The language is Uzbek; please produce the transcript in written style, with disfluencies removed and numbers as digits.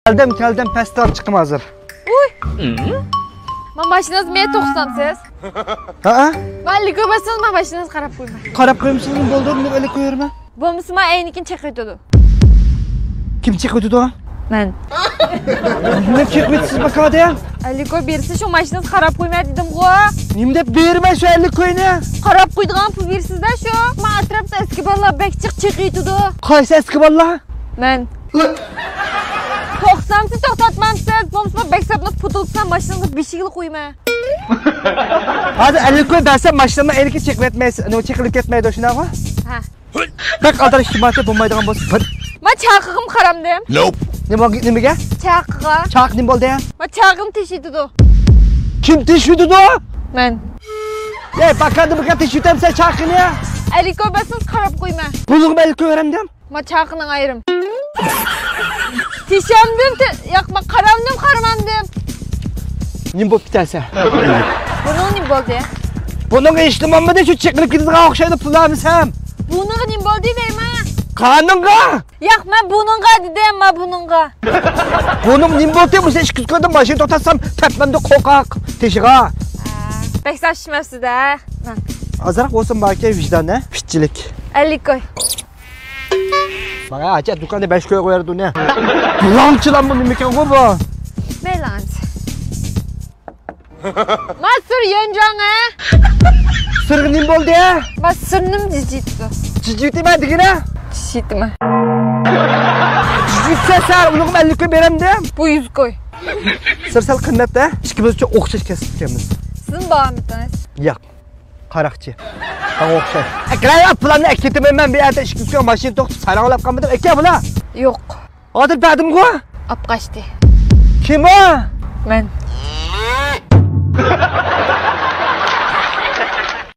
Keldim pastdan chiqdim hozir. Uy. Men mashinangiz men to'xtatsangiz. Ha? Valli ko'rmasangiz men mashinangizni qarab qo'yman. Qarab qo'ymisiz, nima bo'ldi? Nima o'ylab qo'yarman? Bo'lmasa men aynikin chaqirtadi. Kim chiqdi o? Men. Nima chiqibsiz bakada? Aliko bersa shu mashinangizni qarab qo'ymay dedim-ku. Nima deb berma shu 50 qo'yni? Qarab qo'ydigan pul bersizda shu. Men atrofda eski bolalar bek chiqdi. Qaysi eski bolalar? Men. To'xtamsiz to'xtatmamsiz. Bo'lmasa bek sabni putulsam mashinamga beshigini qo'yman. Hadi 50 qo'y bersa mashinamni elga chiqib chiqilib ketmaydi shunaqmi? Ha. Bak aldirish kimati bo'lmaydigan bo'lsa. Men chaqig'im qaramdim. Nope. Nimaga? Chaqig'a. Chaq nima bo'ldi? Men chaqig'im teshidi. Kim teshidi? Men. Ey, bakada teshitamsan chaqini. Aliko bersangiz qarab qo'yman. Pulni 50 qo'yaramdim. Men chaqining ayrim. Teshamdim, yo'q men qaramandim. Nima bo'lib ketasa? Buning nima bo'ldi? Buning eshitmanmidi shu chiqilib ketadigan o'xshaydi pullarimiz ham. Buning nima bo'ldi deyman? Qanunga? Yo'q, men buningga dedim, men buningga. Buning nima bo'ldi? O'sha 200 qo'ydim, mashina to'xtatsam, tapmanda qo'qaq, teshig'a. Bek sashmasiz-da. Azroq bo'lsin balki vijdonni, fitchilik. 50 qo'y. Mana acha do'konda 5 qo'y qo'yardi uni. Bulamchilar bu nima ekan bu? Melanz. Masur yenjang-a. Sir nima bo'ldi? Masirnim jijitdi. Jijitma degina? Jijitma. Jijitsa sar uni 50 qo'y beramdim. Bu 100 qo'y. Sirsal qimmatda, ikkimiz uchun o'xshash kasb ekanmiz. Sizin bağımdınız? Yo'q. Qaraqchi. Bana o'xshaydi. Akray pullarni aketaman men bu yerda 200 qo'y mashina to'xtatib salonlab qolmadim. Aka bular? Yo'q. Hozir berdim-ku. Olib qochdi. Kim o? Men.